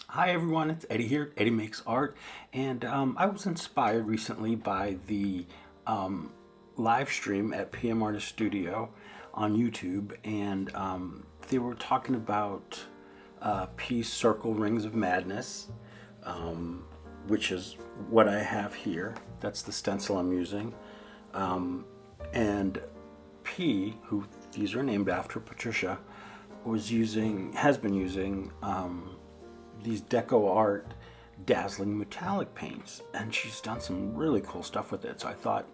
Hi everyone, it's Eddie here, Eddie Makes Art, and I was inspired recently by the live stream at PM Artist Studio on YouTube, and they were talking about piece Circle Rings of Madness, which is what I have here. That's the stencil I'm using. And P, who these are named after, Patricia, has been using these Decoart dazzling metallic paints, and she's done some really cool stuff with it. So I thought,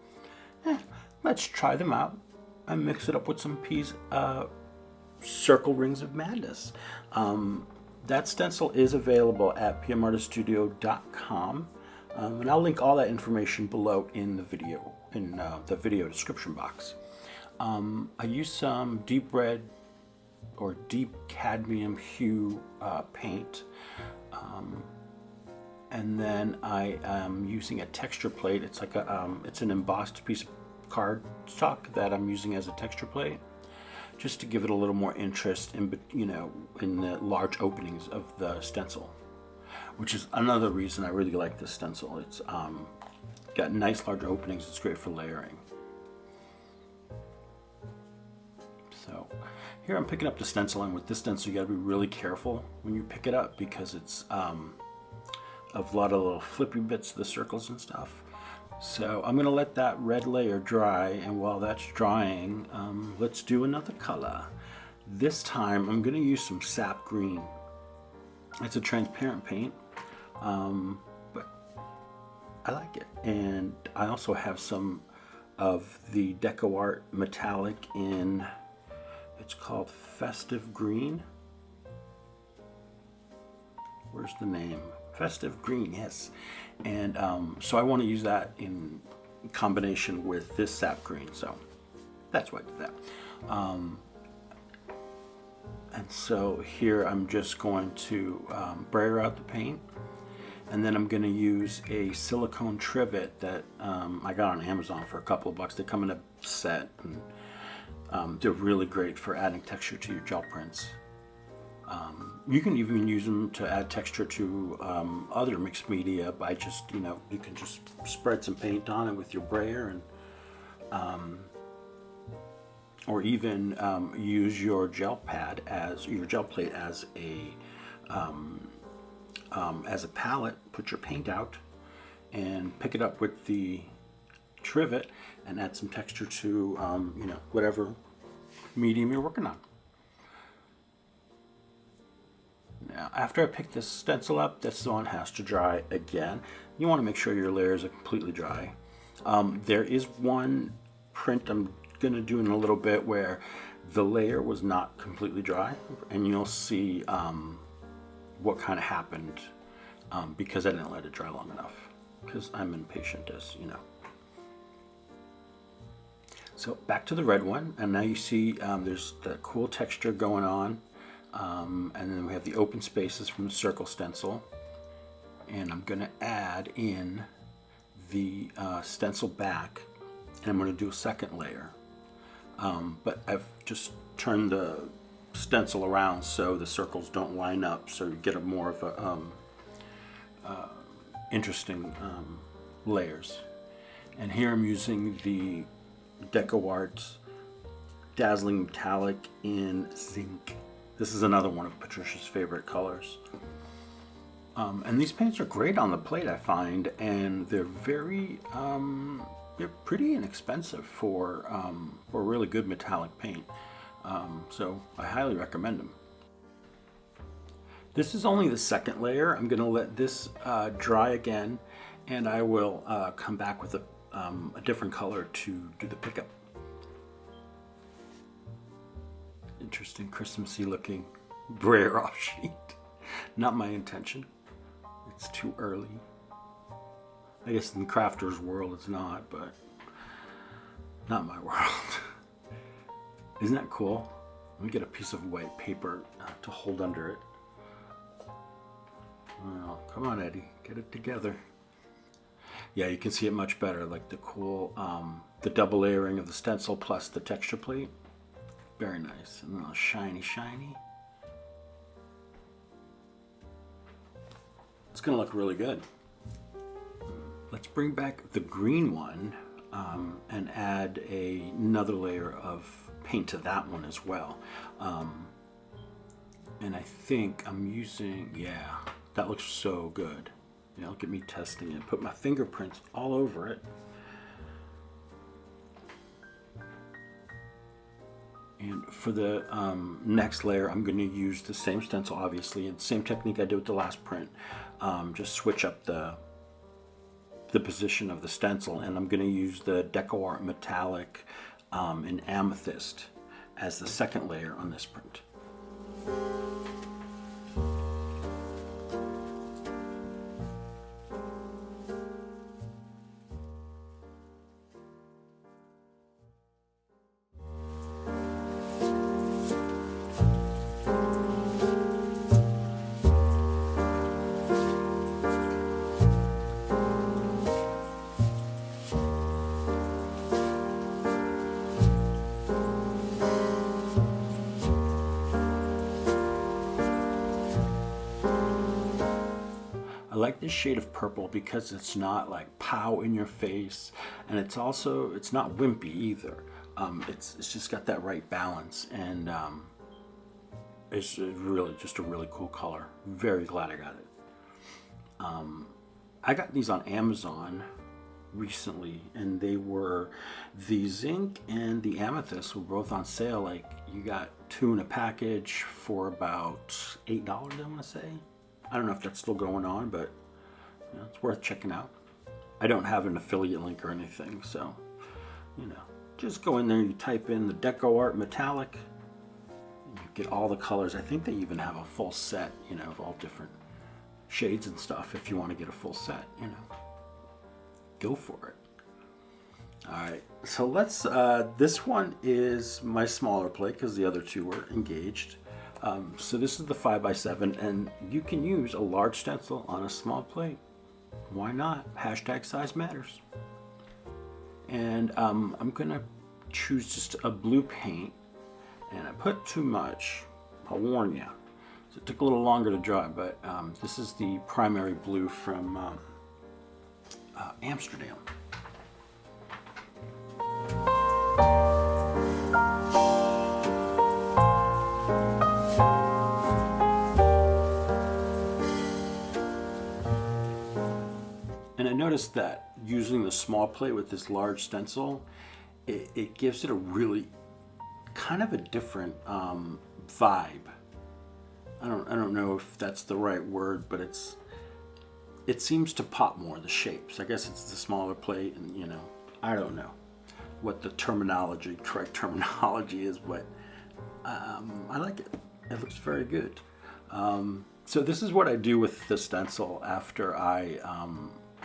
let's try them out and mix it up with some P's Circle Rings of Madness. That stencil is available at pmartiststudio.com, and I'll link all that information below in the video description box. I used some deep red or deep cadmium hue paint, and then I am using a texture plate. It's like it's an embossed piece of cardstock that I'm using as a texture plate, just to give it a little more interest in the large openings of the stencil, which is another reason I really like this stencil. It's got nice large openings. It's great for layering. So here I'm picking up the stencil, and with this stencil you got to be really careful when you pick it up, because it's a lot of little flippy bits of the circles and stuff. So I'm going to let that red layer dry, and while that's drying, let's do another color. This time I'm going to use some sap green. It's a transparent paint, but I like it. And I also have some of the Decoart metallic in, it's called Festive Green. Where's the name? Festive Green, yes. And so I want to use that in combination with this sap green, so that's why I did that. And so here I'm just going to brayer out the paint, and then I'm going to use a silicone trivet that I got on Amazon for a couple of bucks. They come in a set, and they're really great for adding texture to your gel prints. You can even use them to add texture to other mixed media by just, you can just spread some paint on it with your brayer, and or even use your gel plate as a palette. Put your paint out and pick it up with the trivet and add some texture to whatever medium you're working on. Now, after I pick this stencil up, this one has to dry again. You want to make sure your layers are completely dry. There is one print I'm going to do in a little bit where the layer was not completely dry, and you'll see what kind of happened because I didn't let it dry long enough, because I'm impatient, as you know. So back to the red one, and now you see there's the cool texture going on. And then we have the open spaces from the circle stencil, and I'm going to add in the stencil back, and I'm going to do a second layer, but I've just turned the stencil around so the circles don't line up, so you get a more of a interesting layers. And here I'm using the Decoart Dazzling Metallic in Zinc. This is another one of Patricia's favorite colors. And these paints are great on the plate, I find, and they're they're pretty inexpensive for a really good metallic paint. So I highly recommend them. This is only the second layer. I'm going to let this dry again, and I will come back with a different color to do the pickup. Interesting Christmassy looking brayer off sheet. Not my intention. It's too early. I guess in the crafter's world it's not, but not my world. Isn't that cool? Let me get a piece of white paper to hold under it. Well, come on, Eddie, get it together. Yeah, you can see it much better, like the cool, the double layering of the stencil plus the texture plate. Very nice, and a little shiny. gonna look really good. Let's bring back the green one and add another layer of paint to that one as well. And I think I'm using, yeah, that looks so good. Yeah, look at me testing it. Put my fingerprints all over it. And for the next layer, I'm going to use the same stencil, obviously, and same technique I did with the last print. Just switch up the position of the stencil, and I'm going to use the Decoart metallic in amethyst as the second layer on this print. I like this shade of purple because it's not like pow in your face, and it's not wimpy either. It's just got that right balance, and it's really just a really cool color. Very glad I got it. I got these on Amazon recently, and they were, the zinc and the amethyst were both on sale. Like, you got 2 in a package for about $8, I want to say. I don't know if that's still going on, but you know, it's worth checking out. I don't have an affiliate link or anything, so you know, just go in there, you type in the Decoart metallic, you get all the colors. I think they even have a full set, you know, of all different shades and stuff. If you want to get a full set, you know, go for it. All right, so let's, this one is my smaller plate because the other two were engaged. So this is the 5x7, and you can use a large stencil on a small plate. Why not? Hashtag size matters. And I'm gonna choose just a blue paint, and I put too much, I'll warn you. So it took a little longer to dry, but this is the primary blue from Amsterdam. And I noticed that using the small plate with this large stencil, it gives it a really kind of a different vibe. I don't know if that's the right word, but it seems to pop more, the shapes. I guess it's the smaller plate, and you know, I don't know what the correct terminology is, but I like it. It looks very good. So this is what I do with the stencil after I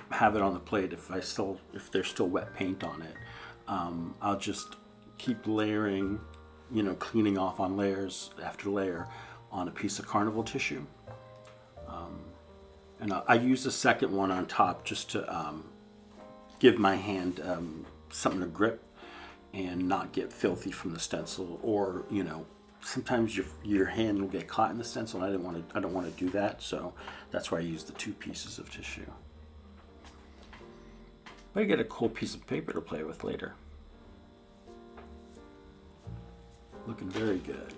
have it on the plate. If there's still wet paint on it, I'll just keep layering, you know, cleaning off on layers after layer on a piece of carnival tissue. And I use the second one on top just to give my hand something to grip and not get filthy from the stencil, or you know, sometimes your hand will get caught in the stencil, and I don't want to do that, so that's why I use the 2 pieces of tissue. But I get a cool piece of paper to play with later. Looking very good.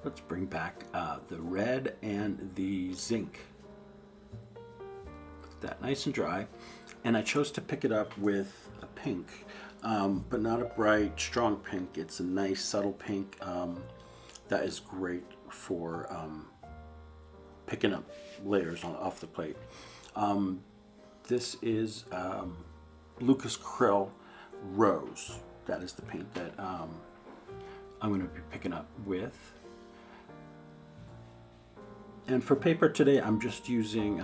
Let's bring back the red and the zinc. Get that nice and dry. And I chose to pick it up with a pink, but not a bright, strong pink. It's a nice, subtle pink that is great for picking up layers off the plate. This is Lucas Krill Rose. That is the paint that I'm going to be picking up with. And for paper today, I'm just using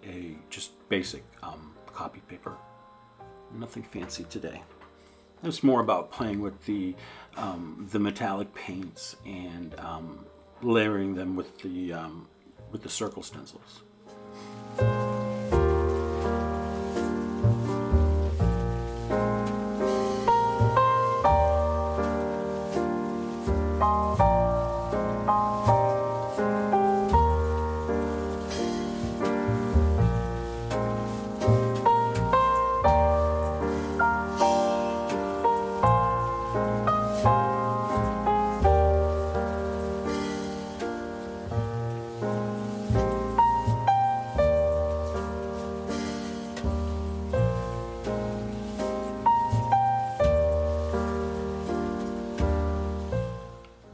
a just basic copy paper. Nothing fancy today. It's more about playing with the metallic paints and layering them with the circle stencils.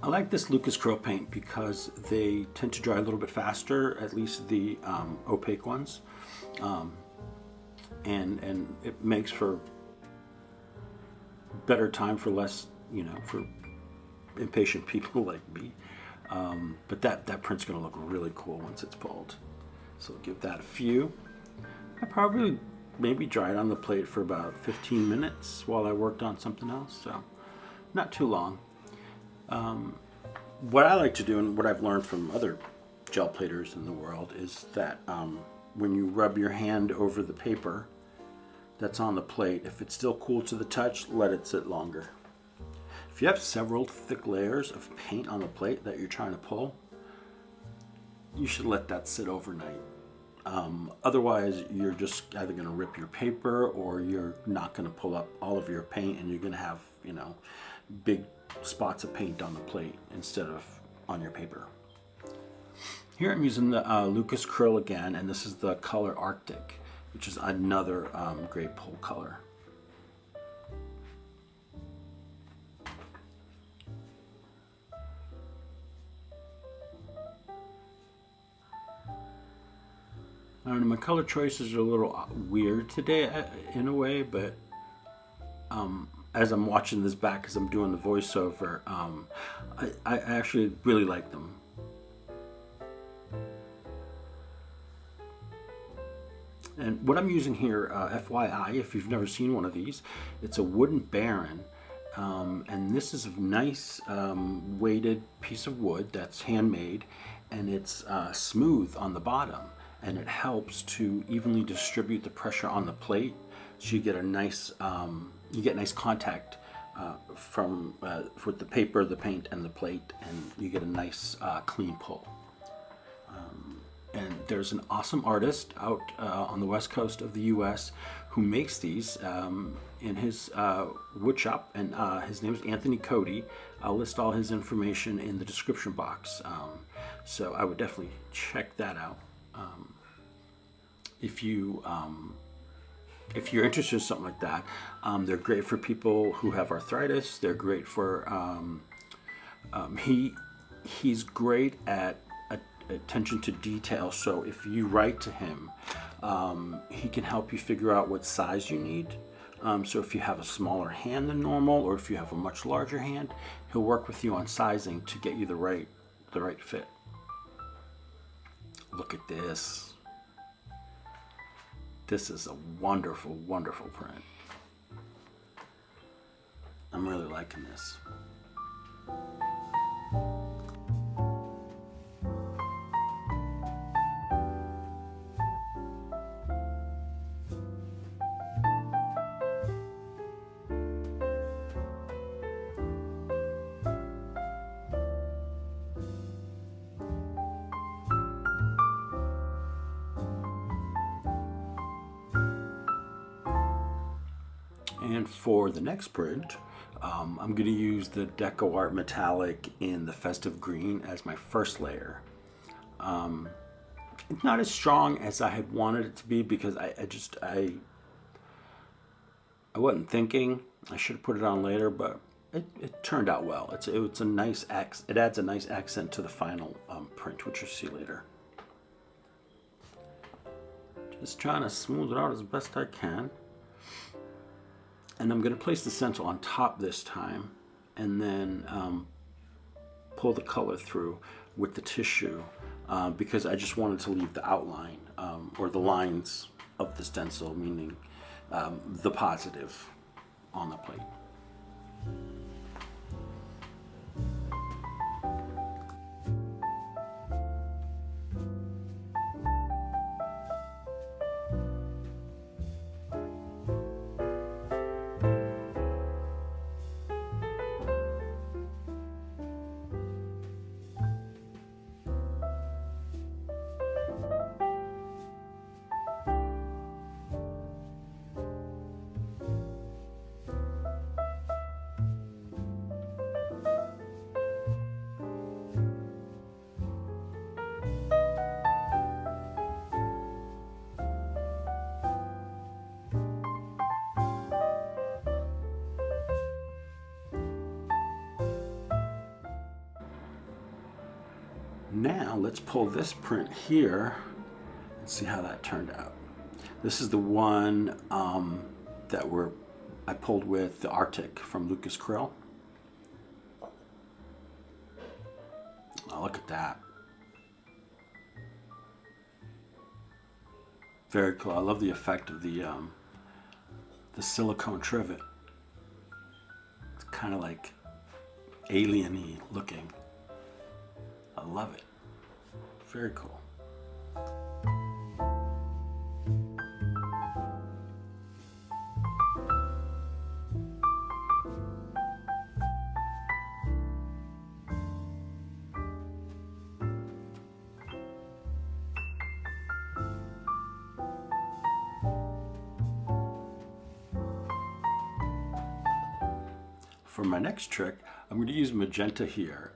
I like this Lucas Curl paint because they tend to dry a little bit faster, at least the opaque ones, and it makes for better time for less, for impatient people like me. But that print's going to look really cool once it's pulled. So give that a few. I probably maybe dried on the plate for about 15 minutes while I worked on something else, so not too long. What I like to do, and what I've learned from other gel platers in the world, is that when you rub your hand over the paper that's on the plate, if it's still cool to the touch, let it sit longer. If you have several thick layers of paint on the plate that you're trying to pull, you should let that sit overnight. Otherwise, you're just either going to rip your paper, or you're not going to pull up all of your paint, and you're going to have, big spots of paint on the plate instead of on your paper. Here I'm using the Lucas Curl again, and this is the color Arctic, which is another great pull color. I don't know, my color choices are a little weird today in a way, but as I'm watching this back, as I'm doing the voiceover, I actually really like them. And what I'm using here, FYI, if you've never seen one of these, it's a wooden Baron, and this is a nice weighted piece of wood that's handmade, and it's smooth on the bottom, and it helps to evenly distribute the pressure on the plate, so you get a nice nice contact with the paper, the paint, and the plate, and you get a nice clean pull. And there's an awesome artist out on the west coast of the U.S. who makes these in his wood shop, and his name is Anthony Cody. I'll list all his information in the description box, so I would definitely check that out. If you're interested in something like that, they're great for people who have arthritis. They're great for he's great at attention to detail. So if you write to him, he can help you figure out what size you need. So if you have a smaller hand than normal, or if you have a much larger hand, he'll work with you on sizing to get you the right fit. Look at this. This is a wonderful, wonderful print. I'm really liking this. And for the next print, I'm going to use the Decoart Metallic in the Festive Green as my first layer. It's not as strong as I had wanted it to be because I wasn't thinking. I should have put it on later, but it turned out well. It's a nice it adds a nice accent to the final print, which you'll see later. Just trying to smooth it out as best I can. And I'm going to place the stencil on top this time, and then pull the color through. with the tissue because I just wanted to leave the outline or the lines of the stencil, meaning the positive on the plate. Now let's pull this print here and see how that turned out. This is the one that I pulled with the Arctic from Lucas Krill. Oh, look at that. Very cool. I love the effect of the silicone trivet. It's kind of like alien-y looking. I love it. Very cool. For my next trick, I'm going to use magenta here.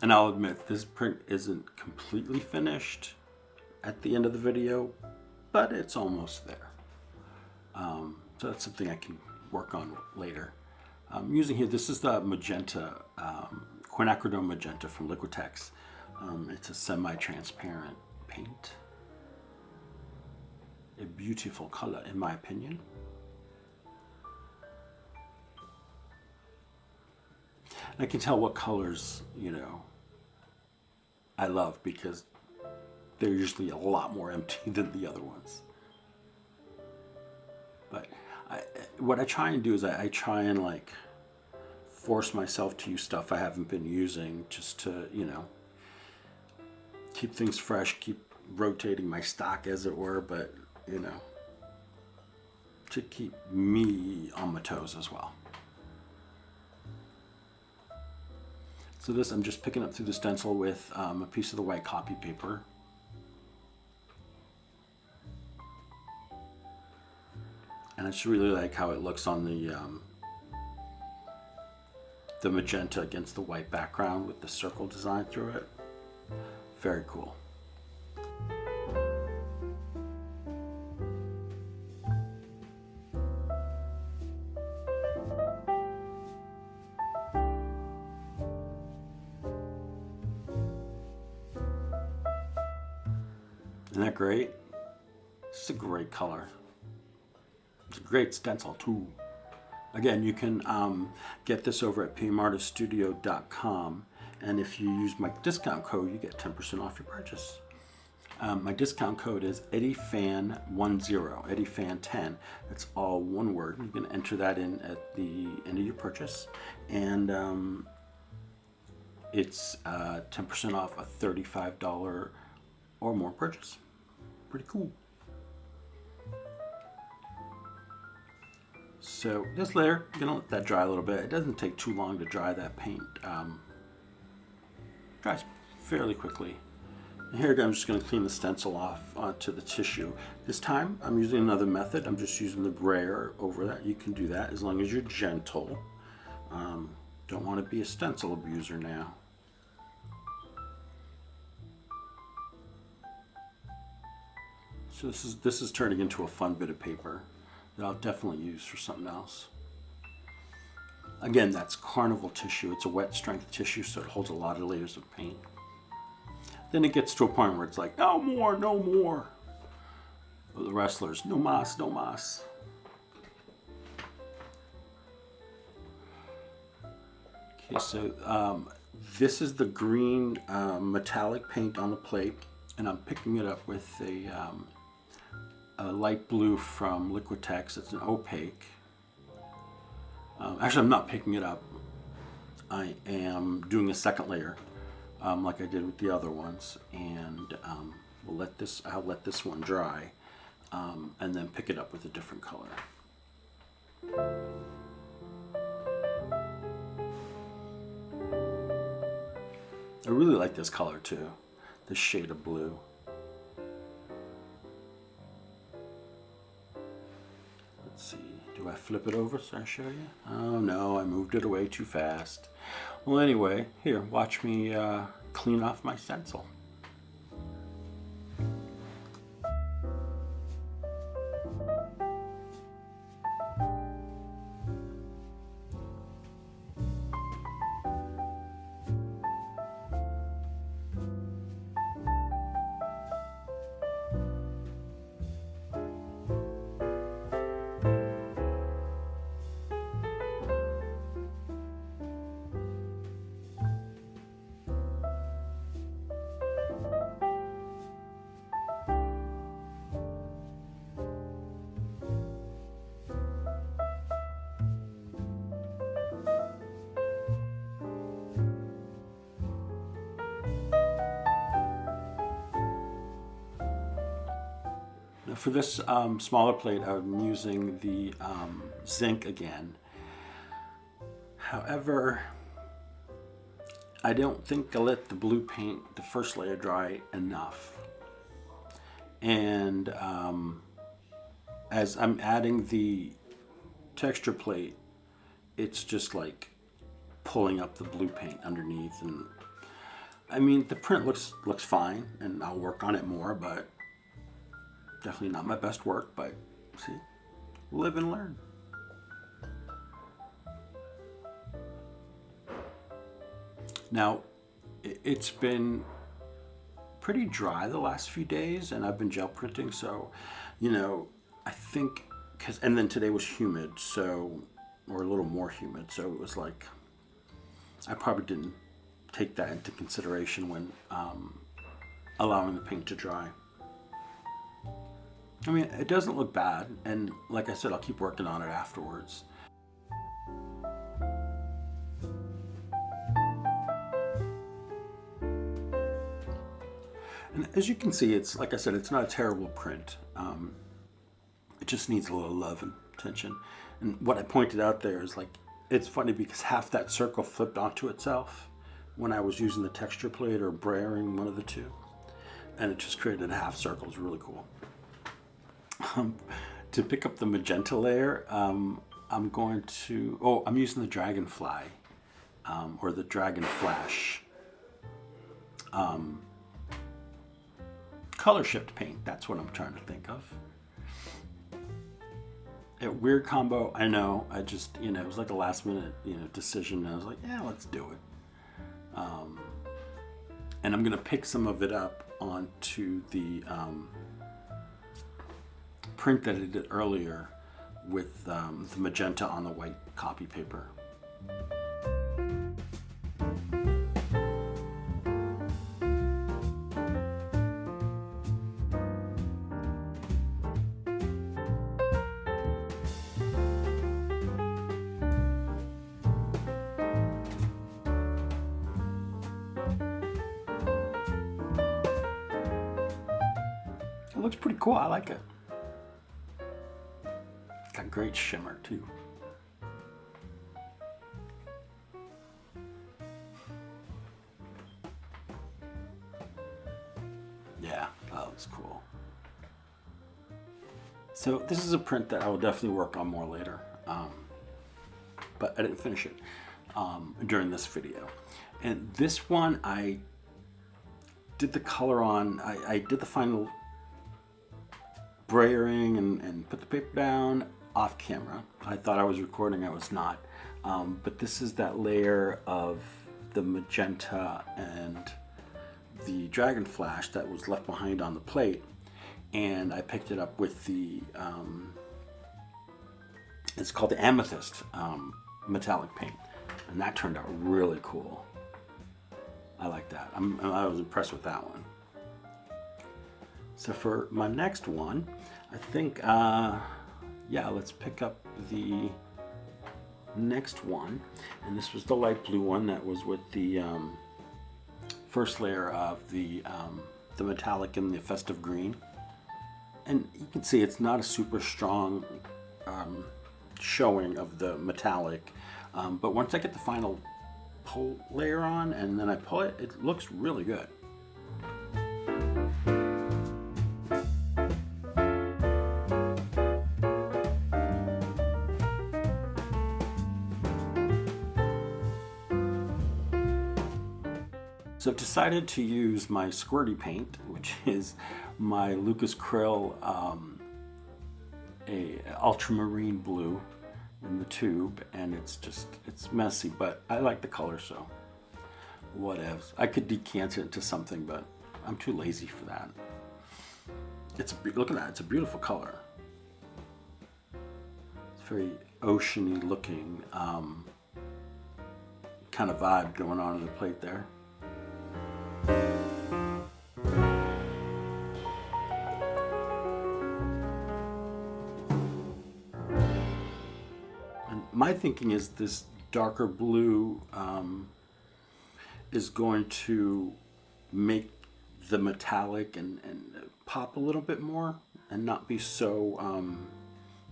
And I'll admit this print isn't completely finished at the end of the video, but it's almost there. So that's something I can work on later. I'm using here, this is the magenta, quinacridone magenta from Liquitex. It's a semi-transparent paint. A beautiful color in my opinion. I can tell what colors, I love because they're usually a lot more empty than the other ones. But what I try and do is I try and like force myself to use stuff I haven't been using just to, keep things fresh, keep rotating my stock as it were, but, to keep me on my toes as well. So this, I'm just picking up through the stencil with a piece of the white copy paper. And I just really like how it looks on the magenta against the white background with the circle design through it. Very cool. Isn't that great? It's a great color. It's a great stencil too. Again, you can get this over at pmartiststudio.com, and if you use my discount code, you get 10% off your purchase. My discount code is EddieFan10, EddieFan10. That's all one word. You can enter that in at the end of your purchase, and it's 10% off a $35 or more purchase. Pretty cool. So this layer, I'm gonna let that dry a little bit. It doesn't take too long to dry. That paint dries fairly quickly. And here again, I'm just gonna clean the stencil off onto the tissue. This time, I'm using another method. I'm just using the brayer over that. You can do that as long as you're gentle. Don't want to be a stencil abuser now. So this is turning into a fun bit of paper that I'll definitely use for something else. Again, that's Carnival tissue. It's a wet strength tissue, so it holds a lot of layers of paint. Then it gets to a point where it's like, no more, no more. But the wrestlers, no mas, no mas. Okay, so This is the green metallic paint on the plate, and I'm picking it up with a light blue from Liquitex. It's an opaque. Actually, I'm not picking it up. I am doing a second layer, like I did with the other ones, and I'll let this one dry, and then pick it up with a different color. I really like this color too, this shade of blue. Let's see, do I flip it over so I show you? Oh no, I moved it away too fast. Well anyway, here, watch me clean off my stencil. For this smaller plate, I'm using the zinc again. However, I don't think I let the blue paint, the first layer, dry enough. And as I'm adding the texture plate, it's just like pulling up the blue paint underneath. And I mean, the print looks fine, and I'll work on it more, but definitely not my best work, but see, live and learn. Now, it's been pretty dry the last few days, and I've been gel printing, so, you know, I think, and then today was humid, so, or a little more humid, so it was like, I probably didn't take that into consideration when allowing the paint to dry. I mean, it doesn't look bad, and like I said, I'll keep working on it afterwards. And as you can see, it's, like I said, it's not a terrible print. It just needs a little love and attention. And what I pointed out there is, like, it's funny because half that circle flipped onto itself when I was using the texture plate or brayering, one of the two. And it just created a half circle. It's really cool. To pick up the magenta layer, I'm using the Dragonfly, or the Dragon Flash color shift paint. That's what I'm trying to think of. A weird combo, I know. I just, it was like a last minute, decision. And I was like, yeah, let's do it. And I'm gonna pick some of it up onto the print that I did earlier with the magenta on the white copy paper. It looks pretty cool, I like it. Got great shimmer too. Yeah, that looks cool. So this is a print that I will definitely work on more later, but I didn't finish it during this video. And this one I did the color on, I did the final brayering and put the paper down off camera. I thought I was recording, I was not. But this is that layer of the magenta and the Dragon Flash that was left behind on the plate. And I picked it up with the, it's called the Amethyst metallic paint. And that turned out really cool. I like that. I was impressed with that one. So for my next one, I think, yeah, let's pick up the next one. And this was the light blue one that was with the first layer of the metallic and the festive green. And you can see it's not a super strong showing of the metallic. But once I get the final pull layer on and then I pull it, it looks really good. So I've decided to use my squirty paint, which is my Lucas Krill a ultramarine blue in the tube, and it's messy, but I like the color, so whatevs. I could decant it into something, but I'm too lazy for that. Look at that, it's a beautiful color. It's very oceany looking kind of vibe going on in the plate there. And my thinking is this darker blue is going to make the metallic and pop a little bit more and not be so,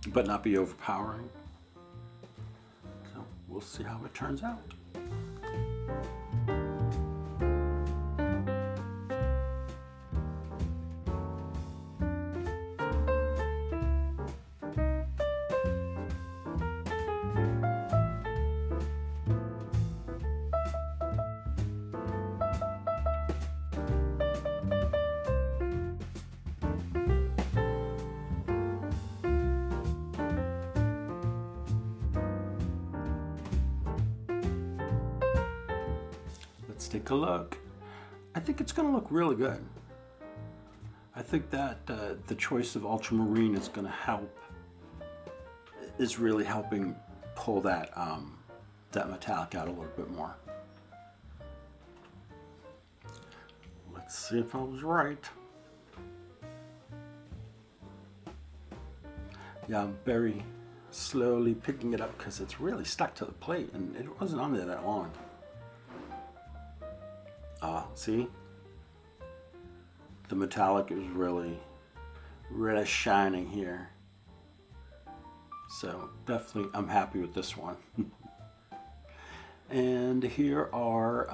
but not be overpowering. So we'll see how it turns out. Let's take a look. I think it's going to look really good. I think that the choice of ultramarine is going to help, is really helping pull that that metallic out a little bit more. Let's see if I was right. Yeah, I'm very slowly picking it up because it's really stuck to the plate and it wasn't on there that long. See? The metallic is really shining here. So definitely I'm happy with this one. And here are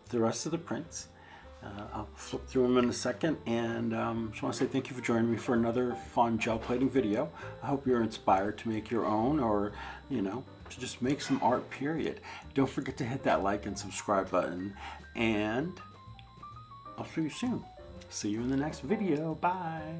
the rest of the prints. I'll flip through them in a second, and just want to say thank you for joining me for another fun gel plating video. I hope you're inspired to make your own, or to just make some art, period. Don't forget to hit that like and subscribe button, and I'll see you soon. See you in the next video. Bye.